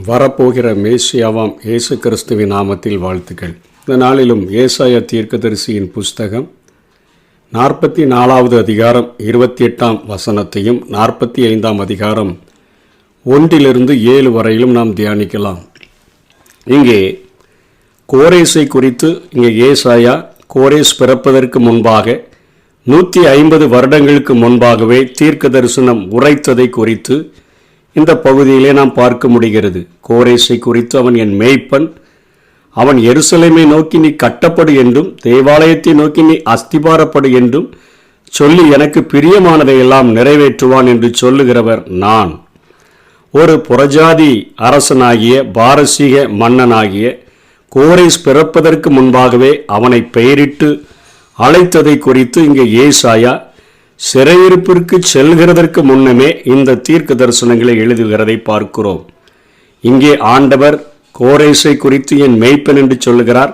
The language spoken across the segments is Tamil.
வரப்போகிற மேசியாவாம் இயேசு கிறிஸ்துவின் நாமத்தில் வாழ்த்துக்கள். இந்த நாளிலும் ஏசாயா தீர்க்கதரிசியின் புஸ்தகம் 44வது அதிகாரம் 28ஆம் வசனத்தையும் 45ஆம் அதிகாரம் 1-7 வரையிலும் நாம் தியானிக்கலாம். இங்கே கோரேசை குறித்து இங்கே ஏசாயா கோரேஸ் பிறப்பதற்கு முன்பாக 150 வருடங்களுக்கு முன்பாகவே தீர்க்க தரிசனம் உரைத்ததை குறித்து இந்த பகுதியிலே நாம் பார்க்க முடிகிறது. கோரேசை குறித்து அவன் என் மேய்ப்பன், அவன் எருசலேமை நோக்கி நீ கட்டப்படு என்றும் தேவாலயத்தை நோக்கி நீ அஸ்திபாரப்படு என்றும் சொல்லி எனக்கு பிரியமானதையெல்லாம் நிறைவேற்றுவான் என்று சொல்லுகிறவர் நான். ஒரு புறஜாதி அரசனாகிய பாரசீக மன்னனாகிய கோரேஸ் பிறப்பதற்கு முன்பாகவே அவனை பெயரிட்டு அழைத்ததை குறித்து இங்கே ஏசாயா சிறையிருப்பிற்கு செல்கிறதற்கு முன்னமே இந்த தீர்க்க தரிசனங்களை எழுதுகிறதை பார்க்கிறோம். இங்கே ஆண்டவர் கோரேசை குறித்து என் மேய்ப்பன் என்று சொல்லுகிறார்.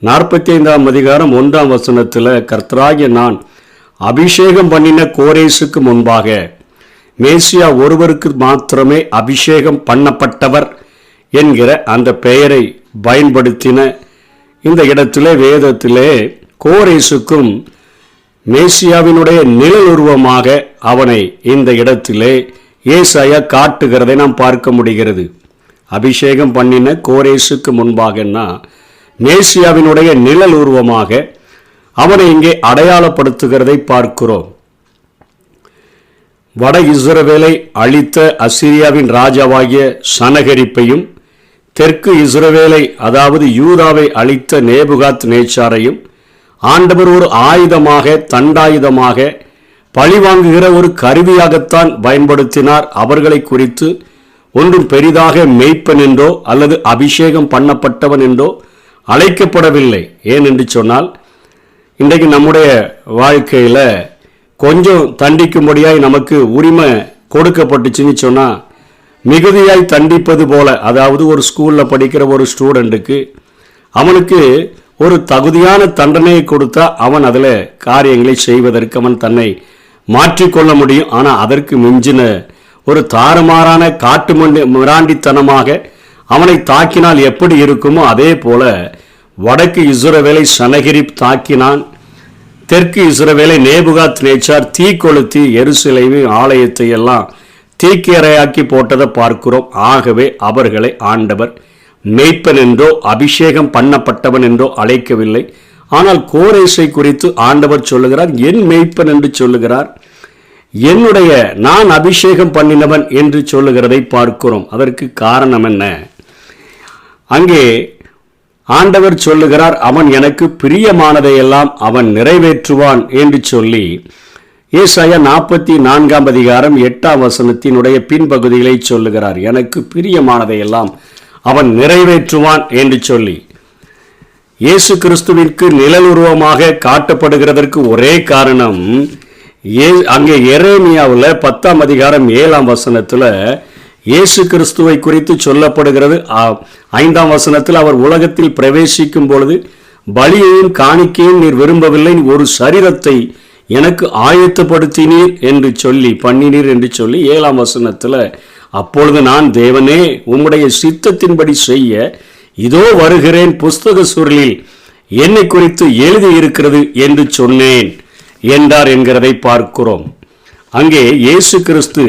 45ஆம் அதிகாரம் 1ஆம் வசனத்தில் கர்த்தராகிய நான் அபிஷேகம் பண்ணின கோரேசுக்கு முன்பாக மேசியா ஒருவருக்கு மாத்திரமே அபிஷேகம் பண்ணப்பட்டவர் என்கிற அந்த பெயரை பயன்படுத்தின இந்த இடத்திலே வேதத்திலே கோரேசுக்கும் மேசியாவினுடைய நிழல் உருவமாக அவனை இந்த இடத்திலே ஏசாயா காட்டுகிறதை நாம் பார்க்க முடிகிறது. அபிஷேகம் பண்ணின கோரேசுக்கு முன்பாகன்னா மேசியாவினுடைய நிழல் உருவமாக அவனை இங்கே அடையாளப்படுத்துகிறதை பார்க்கிறோம். வட இஸ்ரவேலை அழித்த அசிரியாவின் ராஜாவாகிய சனகரிப்பையும் தெற்கு இஸ்ரவேலை அதாவது யூதாவை அழித்த நேபுகாத் நேச்சாரையும் ஆண்டவர் ஒரு ஆயுதமாக தண்டாயுதமாக பழிவாங்குகிற ஒரு கருவியாகத்தான் பயன்படுத்தினார். அவர்களை குறித்து ஒன்றும் பெரிதாக மேய்ப்பன் என்றோ அல்லது அபிஷேகம் பண்ணப்பட்டவன் என்றோ அழைக்கப்படவில்லை. ஏன் என்று சொன்னால் இன்றைக்கு நம்முடைய வாழ்க்கையில் கொஞ்சம் தண்டிக்கும்படியாய் நமக்கு உரிமை கொடுக்கப்பட்டுச்சுன்னு சொன்னால் மிகுதியாய் தண்டிப்பது போல, அதாவது ஒரு ஸ்கூலில் படிக்கிற ஒரு ஸ்டூடெண்ட்டுக்கு அவனுக்கு ஒரு தகுதியான தண்டனையை கொடுத்தா அவன் அதில் காரியங்களை செய்வதற்கு அவன் தன்னை மாற்றிக்கொள்ள முடியும். ஆனால் அதற்கு மிஞ்சின ஒரு தாறுமாறான காட்டு மிராண்டித்தனமாக அவனை தாக்கினால் எப்படி இருக்குமோ அதே போல வடக்கு இஸ்ரவேலை சனகரிப் தாக்கினான். தெற்கு இஸ்ரவேலை நேபுகாத் நேச்சார் தீ கொளுத்தி எருசலேம் ஆலயத்தை எல்லாம் தீக்கிரையாக்கி போட்டதை பார்க்கிறோம். ஆகவே அவர்களை ஆண்டவர் மேய்ப்பன் என்றோ அபிஷேகம் பண்ணப்பட்டவன் என்றோ அழைக்கவில்லை. ஆனால் கோரேசை குறித்து ஆண்டவர் சொல்லுகிறார் என் மேய்ப்பன் என்று சொல்லுகிறார். என்னுடைய நான் அபிஷேகம் பண்ணினவன் என்று சொல்லுகிறதை பார்க்கிறோம். அதற்கு காரணம் என்ன? அங்கே ஆண்டவர் சொல்லுகிறார் அவன் எனக்கு பிரியமானதையெல்லாம் அவன் நிறைவேற்றுவான் என்று சொல்லி ஏசாயா 44ஆம் அதிகாரம் 8ஆம் வசனத்தினுடைய பின்பகுதிகளை சொல்லுகிறார். எனக்கு பிரியமானதையெல்லாம் அவன் நிறைவேற்றுவான் என்று சொல்லி இயேசு கிறிஸ்துவிற்கு நிழல் உருவமாக காட்டப்படுகிறதற்கு ஒரே காரணம் அங்கே எரேமியாவில் 10ஆம் அதிகாரம் 7ஆம் வசனத்தில் இயேசு கிறிஸ்துவை குறித்து சொல்லப்படுகிறது. 5ஆம் வசனத்தில் அவர் உலகத்தில் பிரவேசிக்கும் பொழுது பலியையும் காணிக்கையும் நீர் விரும்பவில்லை, ஒரு சரீரத்தை எனக்கு ஆயத்தப்படுத்தினீர் என்று சொல்லி பண்ணினீர் என்று சொல்லி 7ஆம் வசனத்தில் அப்பொழுது நான் தேவனே உம்முடைய சித்தத்தின்படி செய்ய இதோ வருகிறேன், புஸ்தக சுருளில் என்னை குறித்து எழுதியிருக்கிறது என்று சொன்னேன் என்றார் என்கிறதை பார்க்கிறோம். அங்கே இயேசு கிறிஸ்து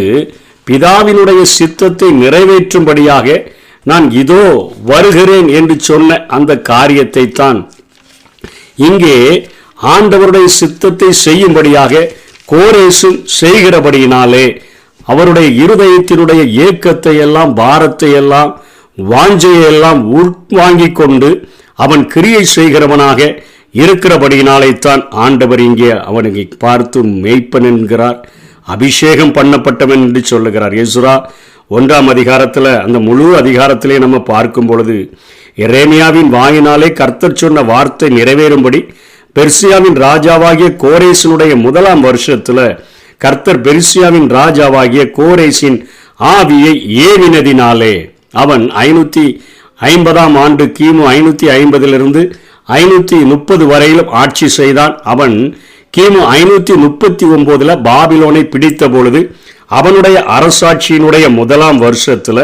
பிதாவினுடைய சித்தத்தை நிறைவேற்றும்படியாக நான் இதோ வருகிறேன் என்று சொன்ன அந்த காரியத்தை தான் இங்கே ஆண்டவருடைய சித்தத்தை செய்யும்படியாக கோரேசும் செய்கிறபடியினாலே அவருடைய இருதயத்தினுடைய ஏக்கத்தை எல்லாம் பாரத்தை எல்லாம் வாஞ்சையெல்லாம் உள்வாங்கி கொண்டு அவன் கிரியை செய்கிறவனாக இருக்கிறபடியினாலே தான் ஆண்டவர் இங்கே அவனுக்கு பார்த்து மேய்ப்பன் என்கிறார், அபிஷேகம் பண்ணப்பட்டவன் என்று சொல்லுகிறார். எஸ்ரா 1ஆம் அதிகாரத்தில் அந்த முழு அதிகாரத்திலே நம்ம பார்க்கும் பொழுது எரேமியாவின் வாயினாலே கர்த்தர் சொன்ன வார்த்தை நிறைவேறும்படி பெர்சியாவின் ராஜாவாகிய கோரேசினுடைய 1ஆம் வருஷத்தில் கர்த்தர் பெர்சியாவின் ராஜாவாகிய கோரேசின் ஆவியை ஏவினதினாலே அவன் 550ஆம் ஆண்டு கிமு 550 530 வரையிலும் ஆட்சி செய்தான். அவன் கிமு 539 பாபிலோனை பிடித்த பொழுது அவனுடைய அரசாட்சியினுடைய 1ஆம் வருஷத்தில்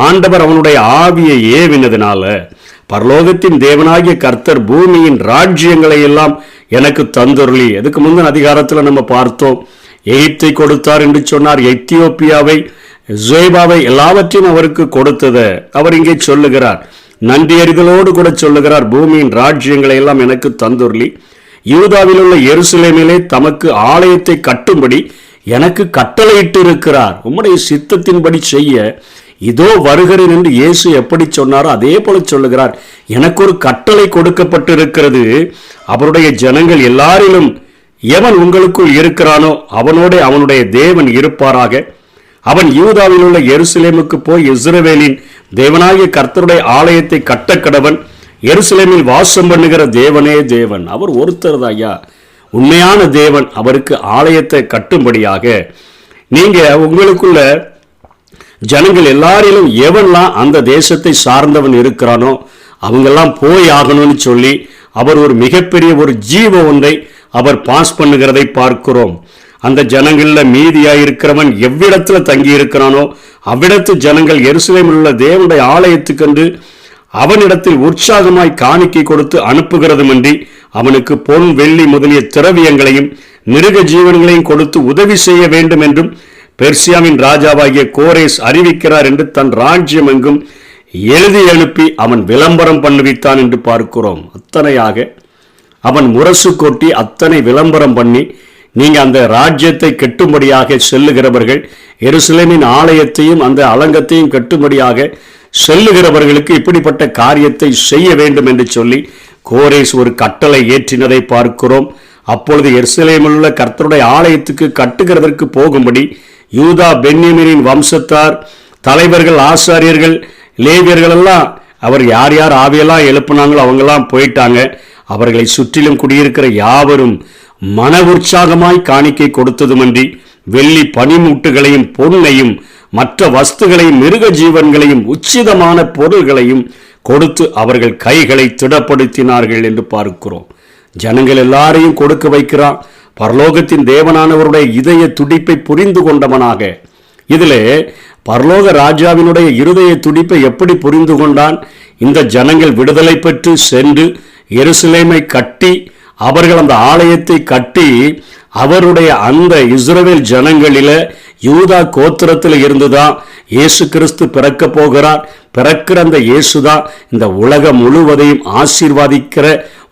ஆண்டவர் அவனுடைய ஆவியை ஏவினதுனால பரலோகத்தின் தேவனாகிய கர்த்தர் பூமியின் ராஜ்யங்களை எல்லாம் எனக்கு தந்தருளி. அதுக்கு முந்தின அதிகாரத்தில் நம்ம பார்த்தோம், எகிப்தை கொடுத்தார் என்று சொன்னார், எத்தியோப்பியாவை, ஜேபாவை எல்லாவற்றையும் அவருக்கு கொடுத்ததை அவர் இங்கே சொல்லுகிறார். நன்றியறிதலோடு கூட சொல்லுகிறார், பூமியின் ராஜ்யங்களை எல்லாம் எனக்கு தந்துருளி, யூதாவில் உள்ள எருசலேமிலே தமக்கு ஆலயத்தை கட்டும்படி எனக்கு கட்டளையிட்டு இருக்கிறார். உம்முடைய சித்தத்தின்படி செய்ய இதோ வருகிறேன் என்று இயேசு எப்படி சொன்னாரோ அதே போல சொல்லுகிறார். எனக்கு ஒரு கட்டளை கொடுக்கப்பட்டிருக்கிறது. அவருடைய ஜனங்கள் எல்லாரிலும் எவன் உங்களுக்குள் இருக்கிறானோ அவனோட அவனுடைய தேவன் இருப்பாராக. அவன் யூதாவில் உள்ள எருசலேமுக்கு போய் இஸ்ரவேலின் தேவனாகிய கர்த்தருடைய ஆலயத்தை கட்டக்கடவன். எருசலேமில் வாசம் பண்ணுகிற தேவனே தேவன், அவர் ஒருத்தர் தாயா, உண்மையான தேவன். அவருக்கு ஆலயத்தை கட்டும்படியாக நீங்க உங்களுக்குள்ள ஜனங்கள் எல்லாரிலும் எவன்லாம் அந்த தேசத்தை சார்ந்தவன் இருக்கிறானோ அவங்கெல்லாம் போய் ஆகணும்னு சொல்லி அவர் ஒரு மிகப்பெரிய ஒரு ஜீவ ஒன்றை அவர் பாஸ் பண்ணுகிறதை பார்க்கிறோம். அந்த ஜனங்களில் மீதியாயிருக்கிறவன் எவ்விடத்துல தங்கி இருக்கிறானோ அவ்விடத்து ஜனங்கள் எருசலேமில் உள்ள தேவனுடைய ஆலயத்துக்கென்று அவனிடத்தில் உற்சாகமாய் காணிக்கை கொடுத்து அனுப்புகிறதுமன்றி அவனுக்கு பொன் வெள்ளி முதலிய திரவியங்களையும் மிருக ஜீவன்களையும் கொடுத்து உதவி செய்ய வேண்டும் என்றும் பெர்சியாவின் ராஜாவாகிய கோரேஸ் அறிவிக்கிறார் என்று தன் ராஜ்யம் எங்கும் எழுதி அனுப்பி அவன் விளம்பரம் பண்ணுவித்தான் என்று பார்க்கிறோம். அத்தனையாக அவன் முரசு கொட்டி அத்தனை விளம்பரம் பண்ணி, நீங்க அந்த ராஜ்யத்தை கெட்டும்படியாக செல்லுகிறவர்கள், எருசலேமின் ஆலயத்தையும் அந்த அலங்கத்தையும் கட்டும்படியாக செல்லுகிறவர்களுக்கு இப்படிப்பட்ட காரியத்தை செய்ய வேண்டும் என்று சொல்லி கோரேஸ் ஒரு கட்டளை ஏற்றினதை பார்க்கிறோம். அப்பொழுது எருசலேமில் உள்ள கர்த்தருடைய ஆலயத்துக்கு கட்டுகிறதற்கு போகும்படி யூதா பென்யமீனின் வம்சத்தார் தலைவர்கள், ஆசாரியர்கள், லேவியர்கள் எல்லாம் அவர் யார் யார் ஆவியெல்லாம் எழுப்பினாங்களோ அவங்கெல்லாம் போயிட்டாங்க. அவர்களை சுற்றிலும் குடியிருக்கிற யாவரும் மன உற்சாகமாய் காணிக்கை கொடுத்ததுமன்றி வெள்ளி பனிமூட்டுகளையும் பொன்னையும் மற்ற வஸ்துகளையும் மிருக ஜீவன்களையும் உச்சிதமான பொருள்களையும் கொடுத்து அவர்கள் கைகளை திடப்படுத்தினார்கள் என்று பார்க்கிறோம். ஜனங்கள் எல்லாரையும் கொடுக்க வைக்கிறான். பரலோகத்தின் தேவனானவருடைய இதய துடிப்பை புரிந்து கொண்டவனாக, இதிலே பரலோக ராஜாவினுடைய இருதய துடிப்பை எப்படி புரிந்து கொண்டான்? இந்த ஜனங்கள் விடுதலை பெற்று சென்று எருசலேமை கட்டி அவர்கள் அந்த ஆலயத்தை கட்டி அவருடைய அந்த இஸ்ரவேல் ஜனங்களில யூதா கோத்திரத்தில் இருந்துதான் இயேசு கிறிஸ்து பிறக்க போகிறார். பிறக்கிற அந்த இயேசுதான் இந்த உலகம் முழுவதையும் ஆசீர்வாதிக்கிற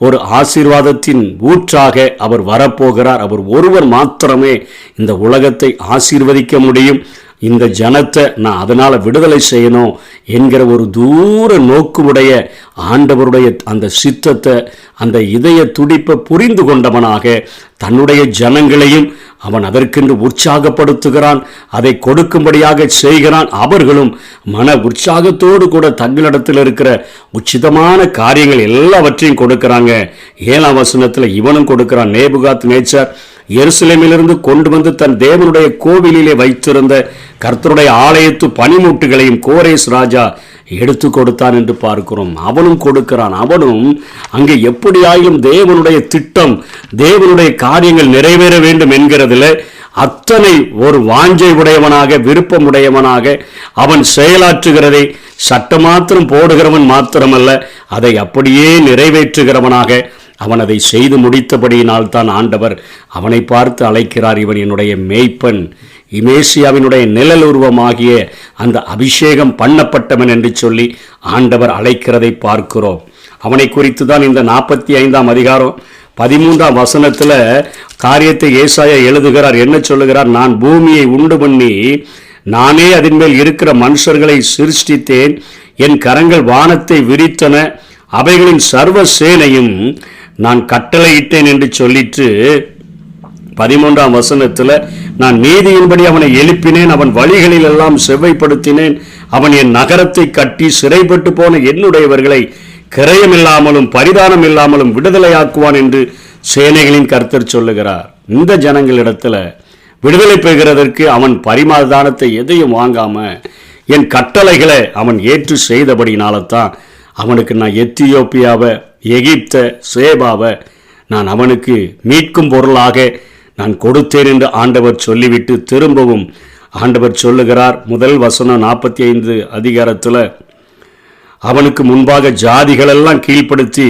ஒரு ஆசீர்வாதத்தின் ஊற்றாக அவர் வரப்போகிறார். அவர் ஒருவர் மாத்திரமே இந்த உலகத்தை ஆசீர்வதிக்க முடியும். இந்த ஜனத்தை நான் அதனால் விடுதலை செய்யணும் என்கிற ஒரு தூர நோக்குடைய ஆண்டவருடைய அந்த சித்தத்தை, அந்த இதய துடிப்பை புரிந்து கொண்டவனாக தன்னுடைய ஜனங்களையும் அவன் அதற்கென்று உற்சாகப்படுத்துகிறான், அதை கொடுக்கும்படியாக செய்கிறான். அவர்களும் மன உற்சாகத்தோடு கூட தங்களிடத்தில் இருக்கிற உச்சிதமான காரியங்கள் எல்லாவற்றையும் கொடுக்கிறாங்க. 7ஆம் வசனத்தில் இவனும் கொடுக்கிறான். நேபுகாத் நேச்சார் எருசலேமிலிருந்து கொண்டு வந்து தன் தேவனுடைய கோவிலிலே வைத்திருந்த கர்த்தருடைய ஆலயத்து பனிமூட்டுகளையும் கோரேஸ் ராஜா எடுத்து கொடுத்தான் என்று பார்க்கிறோம். அவனும் கொடுக்கிறான். அவனும் அங்கே எப்படியாயிலும் தேவனுடைய திட்டம், தேவனுடைய காரியங்கள் நிறைவேற வேண்டும் என்கிறதுல அத்தனை ஒரு வாஞ்சை உடையவனாக, விருப்பமுடையவனாக அவன் செயலாற்றுகிறதை சட்டமாத்திரம் போடுகிறவன் மாத்திரமல்ல, அதை அப்படியே நிறைவேற்றுகிறவனாக அவன் அதை செய்து முடித்தபடியினால் தான் ஆண்டவர் அவனை பார்த்து அழைக்கிறார். இவன் என்னுடைய மேய்ப்பன், இமேசியாவினுடைய நிழல் உருவமாகிய அந்த அபிஷேகம் பண்ணப்பட்டவன் என்று சொல்லி ஆண்டவர் அழைக்கிறதை பார்க்கிறோம். அவனை குறித்து தான் இந்த 45ஆம் அதிகாரம் 13ஆம் வசனத்தில் காரியத்தை ஏசாயா எழுதுகிறார். என்ன சொல்லுகிறார்? நான் பூமியை உண்டு பண்ணி நானே அதன் மேல் இருக்கிற மனுஷர்களை சிருஷ்டித்தேன், என் கரங்கள் வானத்தை விரித்தன, அவைகளின் சர்வ சேனையும் நான் கட்டளையிட்டேன் என்று சொல்லிட்டு 13ஆம் வசனத்தில் நான் நீதியின்படி அவனை எழுப்பினேன், அவன் வழிகளில் எல்லாம் செவ்வைப்படுத்தினேன், அவன் என் நகரத்தை கட்டி சிறைப்பட்டு போன என்னுடையவர்களை கிரயமில்லாமலும் பரிதானம் இல்லாமலும் விடுதலையாக்குவான் என்று சேனைகளின் கர்த்தர் சொல்லுகிறார். இந்த ஜனங்களிடத்தில் விடுதலை பெறுகிறதற்கு அவன் பரிமாதானத்தை எதையும் வாங்காம என் கட்டளைகளை அவன் ஏற்று செய்தபடினால்தான் அவனுக்கு நான் எத்தியோப்பியாவை, எகிப்தை, சேபாவை நான் அவனுக்கு மீட்கும் பொருளாக நான் கொடுத்தேன் என்று ஆண்டவர் சொல்லிவிட்டு திரும்பவும் ஆண்டவர் சொல்லுகிறார், முதல் வசனம் 45 அதிகாரத்தில், அவனுக்கு முன்பாக ஜாதிகளெல்லாம் கீழ்ப்படுத்தி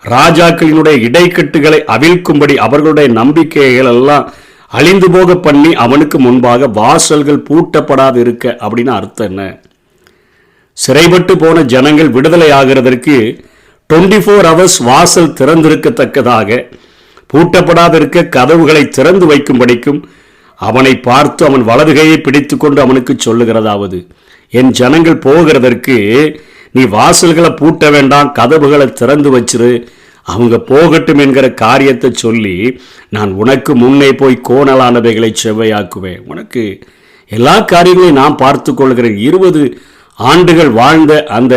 ராஜாக்களினுடைய இடைக்கட்டுகளை அவிழ்க்கும்படி அவர்களுடைய நம்பிக்கைகள் எல்லாம் அழிந்து போக பண்ணி அவனுக்கு முன்பாக வாசல்கள் பூட்டப்படாது இருக்க. அப்படின்னு அர்த்தம் என்ன? சிறைப்பட்டு போன ஜனங்கள் விடுதலை ஆகிறதற்கு 24 hours வாசல் திறந்திருக்கத்தக்கதாக, பூட்டப்படாதிருக்க கதவுகளை திறந்து வைக்கும்படிக்கும் அவனை பார்த்து அவன் வலதுகையை பிடித்து கொண்டு அவனுக்கு சொல்லுகிறதாவது, என் ஜனங்கள் போகிறதற்கு நீ வாசல்களை பூட்ட வேண்டாம், கதவுகளை திறந்து வச்சிரு, அவங்க போகட்டும் என்கிற காரியத்தை சொல்லி, நான் உனக்கு முன்னே போய் கோணலானவைகளை செவ்வையாக்குவேன். உனக்கு எல்லா காரியங்களையும் நான் பார்த்து கொள்கிறேன். 20 ஆண்டுகள் வாழ்ந்த அந்த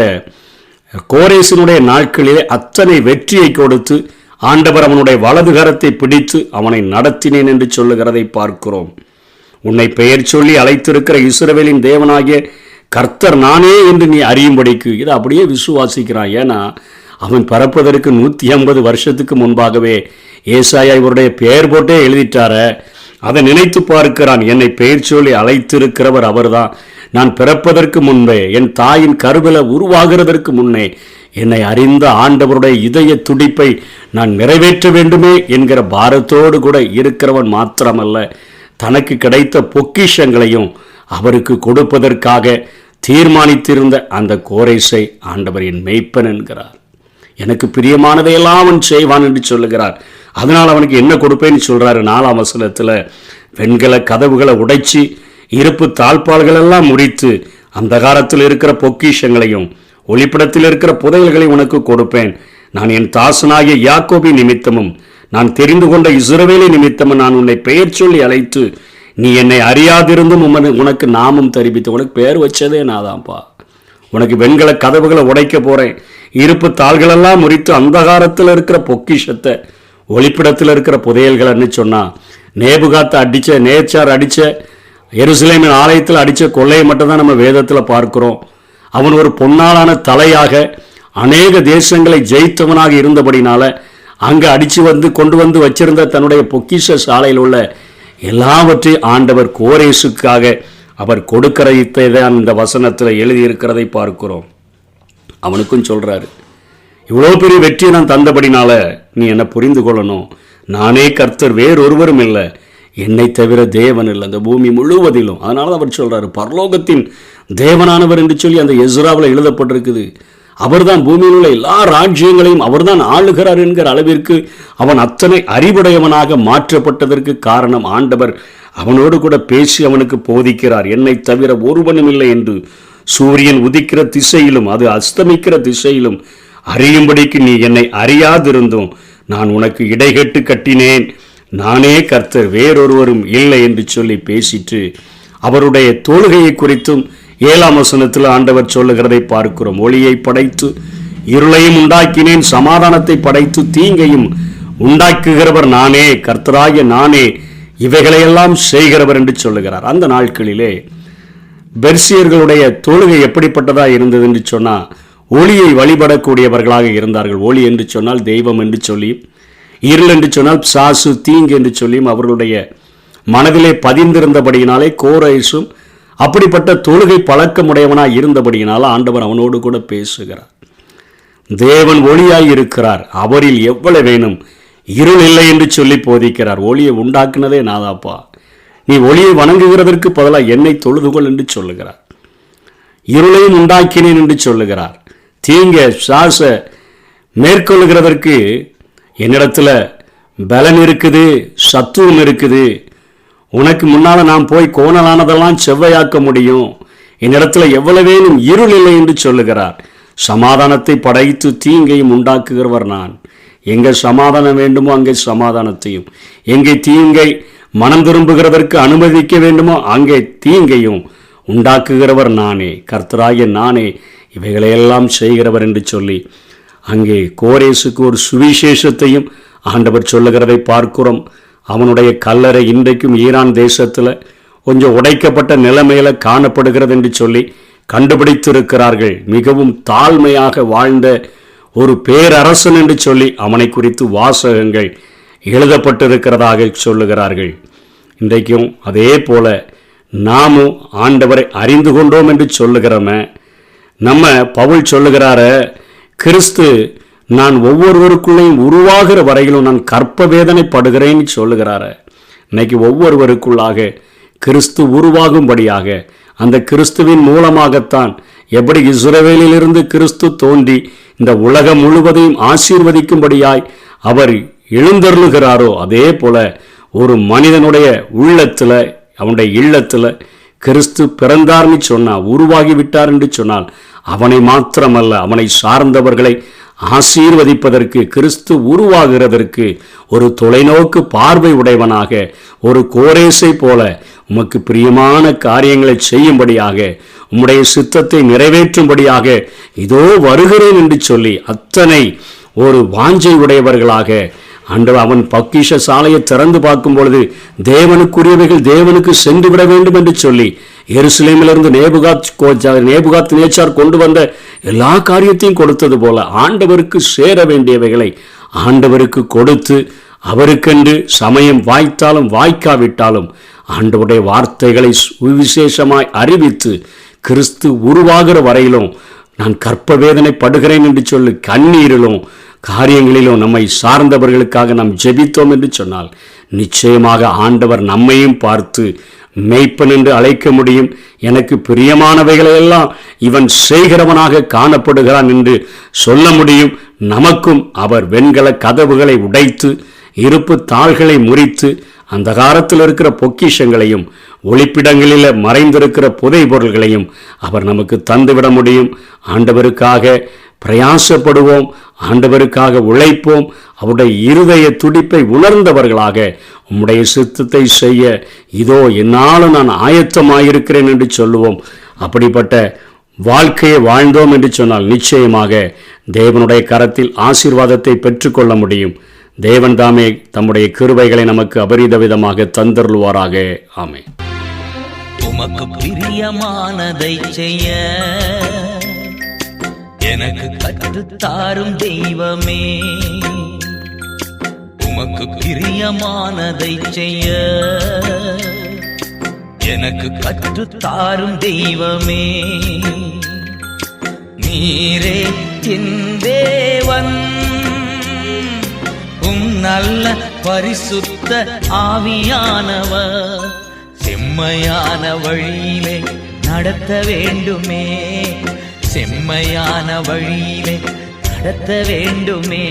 கோரேசினுடைய நாட்களிலே அத்தனை வெற்றியை கொடுத்து ஆண்டவர் அவனுடைய வலது கரத்தை பிடித்து அவனை நடத்தினேன் என்று சொல்லுகிறதை பார்க்கிறோம். உன்னை பெயர் சொல்லி அழைத்திருக்கிற இஸ்ரவேலின் தேவனாகிய கர்த்தர் நானே என்று நீ அறியும்படிக்கு இதை அப்படியே விசுவாசிக்கிறான். ஏன்னா அவன் பறப்பதற்கு 150 வருஷத்துக்கு முன்பாகவே ஏசாயா இவருடைய பெயர் போட்டே எழுதிட்டார. அதை நினைத்து பார்க்கிறான். என்னை பெயர் சொல்லி அழைத்திருக்கிறவர் அவர்தான். நான் பிறப்பதற்கு முன்பே, என் தாயின் கருவில உருவாகிறதற்கு முன்னே என்னை அறிந்த ஆண்டவருடைய இதய துடிப்பை நான் நிறைவேற்ற வேண்டுமே என்கிற பாரத்தோடு கூட இருக்கிறவன் மாத்திரமல்ல, தனக்கு கிடைத்த பொக்கிஷங்களையும் அவருக்கு கொடுப்பதற்காக தீர்மானித்திருந்த அந்த கோரேசை ஆண்டவர் என் மெய்ப்பன் என்கிறார். எனக்கு பிரியமானதையெல்லாம் அவன் செய்வான் என்று சொல்லுகிறார். அதனால் அவனுக்கு என்ன கொடுப்பேன்னு சொல்றாரு. 4ஆம் வசனத்தில், வெண்கல கதவுகளை உடைச்சி இருப்பு தாழ்பால்களெல்லாம் முறித்து அந்த காலத்தில் இருக்கிற பொக்கிஷங்களையும் ஒளிப்படத்தில் இருக்கிற புதையல்களை உனக்கு கொடுப்பேன். நான் என் தாசனாகிய யாக்கோபி நிமித்தமும் நான் தெரிந்து கொண்ட இஸ்ரவேலை நிமித்தமும் நான் உன்னை பெயர் சொல்லி அழைத்து நீ என்னை அறியாதிருந்தும் உனக்கு நாமம் தெரிவித்து, உனக்கு பெயர் வச்சதே நாதான்ப்பா. உனக்கு வெண்கல கதவுகளை உடைக்க போறேன். இருப்பு தாள்களெல்லாம் முறித்து அந்தகாரத்தில் இருக்கிற பொக்கிஷத்தை ஒளிப்பிடத்தில் இருக்கிற புதையல்கள்னு சொன்னா, நேச்சார் அடிச்ச எருசலேமின் ஆலயத்தில் அடித்த கொள்ளையை மட்டும்தான் நம்ம வேதத்தில் பார்க்கிறோம். அவன் ஒரு பொன்னாலான தலையாக அநேக தேசங்களை ஜெயித்தவனாக இருந்தபடினால அங்கே அடித்து கொண்டு வந்து வச்சிருந்த தன்னுடைய பொக்கிஷ சாலையில் உள்ள எல்லாவற்றையும் ஆண்டவர் கோரேசுக்காக அவர் கொடுக்கிறதை தான் இந்த வசனத்தில் எழுதியிருக்கிறதை பார்க்கிறோம். அவனுக்கும் சொல்றாரு, இவ்வளோ பெரிய வெற்றியை நான் தந்தபடினால நீ என்னை புரிந்து கொள்ளணும். நானே கர்த்தர், வேறொருவரும் இல்லை, என்னை தவிர தேவன் இல்லை அந்த பூமி முழுவதிலும். அதனால தான் அவர் சொல்றாரு, பரலோகத்தின் தேவனானவர் என்று சொல்லி அந்த எஸ்ராவில் எழுதப்பட்டிருக்குது. அவர்தான் பூமியில் உள்ள எல்லா ராஜ்யங்களையும் அவர்தான் ஆளுகிறார் என்கிற அளவிற்கு அவன் அத்தனை அறிவுடையவனாக மாற்றப்பட்டதற்கு காரணம் ஆண்டவர் அவனோடு கூட பேசி அவனுக்கு போதிக்கிறார். என்னை தவிர ஒருவனும் இல்லை என்று சூரியன் உதிக்கிற திசையிலும் அது அஸ்தமிக்கிற திசையிலும் அறியும்படிக்கு நீ என்னை அறியாதிருந்தும் நான் உனக்கு இடைகட்டு கட்டினேன். நானே கர்த்தர், வேறொருவரும் இல்லை என்று சொல்லி பேசிட்டு அவருடைய தொழுகையை குறித்தும் 7ஆம் வசனத்தில் ஆண்டவர் சொல்லுகிறதை பார்க்கிறோம். ஒளியை படைத்து இருளையும் உண்டாக்கினேன், சமாதானத்தை படைத்து தீங்கையும் உண்டாக்குகிறவர் நானே, கர்த்தராகிய நானே இவைகளையெல்லாம் செய்கிறவர் என்று சொல்லுகிறார். அந்த நாட்களிலே பெர்சியர்களுடைய தொழுகை எப்படிப்பட்டதா இருந்தது என்று சொன்னால், ஒளியை வழிபடக்கூடியவர்களாக இருந்தார்கள். ஒளி என்று சொன்னால் தெய்வம் என்று சொல்லி, இருள் என்று சொன்னால் சாசு தீங்கு என்று சொல்லியும் அவர்களுடைய மனதிலே பதிந்திருந்தபடியினாலே கோரேசும் அப்படிப்பட்ட தொழுகை பழக்கமுடையவனாய் இருந்தபடியினால ஆண்டவர் அவனோடு கூட பேசுகிறார். தேவன் ஒளியாய் இருக்கிறார், அவரில் எவ்வளவு வேணும், இருள் இல்லை என்று சொல்லி போதிக்கிறார். ஒளியை உண்டாக்குனதே நாதாப்பா, நீ ஒளியை வணங்குகிறதற்கு பதிலாக என்னை தொழுதுகொள் என்று சொல்லுகிறார். இருளையும் உண்டாக்கினேன் என்று சொல்லுகிறார். தீங்க சாச மேற்கொள்ளுகிறதற்கு என்னிடத்துல பலன் இருக்குது, சத்துவம் இருக்குது. உனக்கு முன்னால நான் போய் கோணலானதெல்லாம் செவ்வையாக்க முடியும். என்னிடத்துல எவ்வளவேனும் இருள் இல்லை என்று சொல்லுகிறார். சமாதானத்தை படைத்து தீங்கையும் உண்டாக்குகிறவர் நான். எங்கே சமாதானம் வேண்டுமோ அங்கே சமாதானத்தையும், எங்கே தீங்கை மனம் திரும்புகிறதற்கு அனுமதிக்க வேண்டுமோ அங்கே தீங்கையும் உண்டாக்குகிறவர் நானே, கர்த்தராகிய நானே இவைகளையெல்லாம் செய்கிறவர் என்று சொல்லி அங்கே கோரேசுக்கு ஒரு சுவிசேஷத்தையும் ஆண்டவர் சொல்லுகிறதை பார்க்கிறோம். அவனுடைய கல்லறை இன்றைக்கும் ஈரான் தேசத்தில் கொஞ்சம் உடைக்கப்பட்ட நிலைமையில காணப்படுகிறது என்று சொல்லி கண்டுபிடித்திருக்கிறார்கள். மிகவும் தாழ்மையாக வாழ்ந்த ஒரு பேரரசன் என்று சொல்லி அவனை குறித்து வாசகங்கள் எழுதப்பட்டிருக்கிறதாக சொல்லுகிறார்கள். இன்றைக்கும் அதே போல நாமும் ஆண்டவரை அறிந்து கொண்டோம் என்று சொல்லுகிறோமே. நம்ம பவுல் சொல்லுகிறார, கிறிஸ்து நான் ஒவ்வொருவருக்குள்ளேயும் உருவாகிற வரையிலும் நான் கற்ப வேதனை படுகிறேன்னு சொல்லுகிறார. இன்னைக்கு ஒவ்வொருவருக்குள்ளாக கிறிஸ்து உருவாகும்படியாக, அந்த கிறிஸ்துவின் மூலமாகத்தான் எப்படி இஸ்ரவேலிலிருந்து கிறிஸ்து தோன்றி இந்த உலகம் முழுவதையும் ஆசீர்வதிக்கும்படியாய் அவர் எழுந்தருளுகிறாரோ, அதே போல ஒரு மனிதனுடைய உள்ளத்தில், அவனுடைய இல்லத்தில் கிறிஸ்து பிறந்தார்னு சொன்னால், உருவாகி விட்டார் என்று சொன்னால், அவனை மாத்திரமல்ல அவனை சார்ந்தவர்களை ஆசீர்வதிப்பதற்கு, கிறிஸ்து உருவாகிறதற்கு ஒரு தொலைநோக்கு பார்வை உடையவனாக, ஒரு கோரேசை போல உமக்கு பிரியமான காரியங்களை செய்யும்படியாக, உம்முடைய சித்தத்தை நிறைவேற்றும்படியாக இதோ வருகிறேன் என்று சொல்லி அத்தனை ஒரு வாஞ்சை உடையவர்களாக, ஆண்டவர் அவன் பக்கிஷ சாலையை திறந்து பார்க்கும் பொழுது தேவனுக்குரியவைகள் தேவனுக்கு சென்று விட வேண்டும் என்று சொல்லி எருசலேமிலிருந்து நேபுகாத் நேச்சார் கொண்டு வந்த எல்லா காரியத்தையும் கொடுத்தது போல ஆண்டவருக்கு சேர வேண்டியவைகளை ஆண்டவருக்கு கொடுத்து, அவருக்கென்று சமயம் வாய்த்தாலும் வாய்க்காவிட்டாலும் ஆண்டவருடைய வார்த்தைகளை விசேஷமாய் அறிவித்து, கிறிஸ்து உருவாகிற வரையிலும் நான் கற்ப வேதனை படுகிறேன் என்று சொல்லி கண்ணீரிலும் காரியங்களிலும் நம்மை சார்ந்தவர்களுக்காக நாம் ஜெபித்தோம் என்று சொன்னால், நிச்சயமாக ஆண்டவர் நம்மையும் பார்த்து மேய்ப்பன் என்று அழைக்க முடியும். எனக்கு பிரியமானவைகளையெல்லாம் இவன் செய்கிறவனாக காணப்படுகிறான் என்று சொல்ல முடியும். நமக்கும் அவர் வெண்கல கதவுகளை உடைத்து, இருப்பு தாள்களை முறித்து, அந்த காலத்தில் இருக்கிற பொக்கிஷங்களையும் ஒளிப்பிடங்களில் மறைந்திருக்கிற புதை பொருள்களையும் அவர் நமக்கு தந்துவிட முடியும். ஆண்டவருக்காக பிரயாசப்படுவோம், ஆண்டவருக்காக உழைப்போம். அவருடைய இருதய துடிப்பை உணர்ந்தவர்களாக உம்முடைய சித்தத்தை செய்ய இதோ என்னாலும் நான் ஆயத்தமாயிருக்கிறேன் என்று சொல்லுவோம். அப்படிப்பட்ட வாழ்க்கையை வாழ்ந்தோம் என்று சொன்னால் நிச்சயமாக தேவனுடைய கரத்தில் ஆசீர்வாதத்தை பெற்றுக்கொள்ள முடியும். தேவன் தாமே தம்முடைய கிருபைகளை நமக்கு அபரித விதமாக தந்தருள்வாராக. ஆமென். உமக்கு பிரியமானதை செய்ய எனக்கு கற்றுத்தாரும் தெய்வமே, உமக்கு பிரியமானதை செய்ய எனக்கு கற்றுத்தாரும் தெய்வமே. நீரே என் தேவன், நல்ல பரிசுத்த ஆவியானவர் செம்மையான வழியிலே நடத்த வேண்டுமே, செம்மையான வழியிலே நடத்த வேண்டுமே.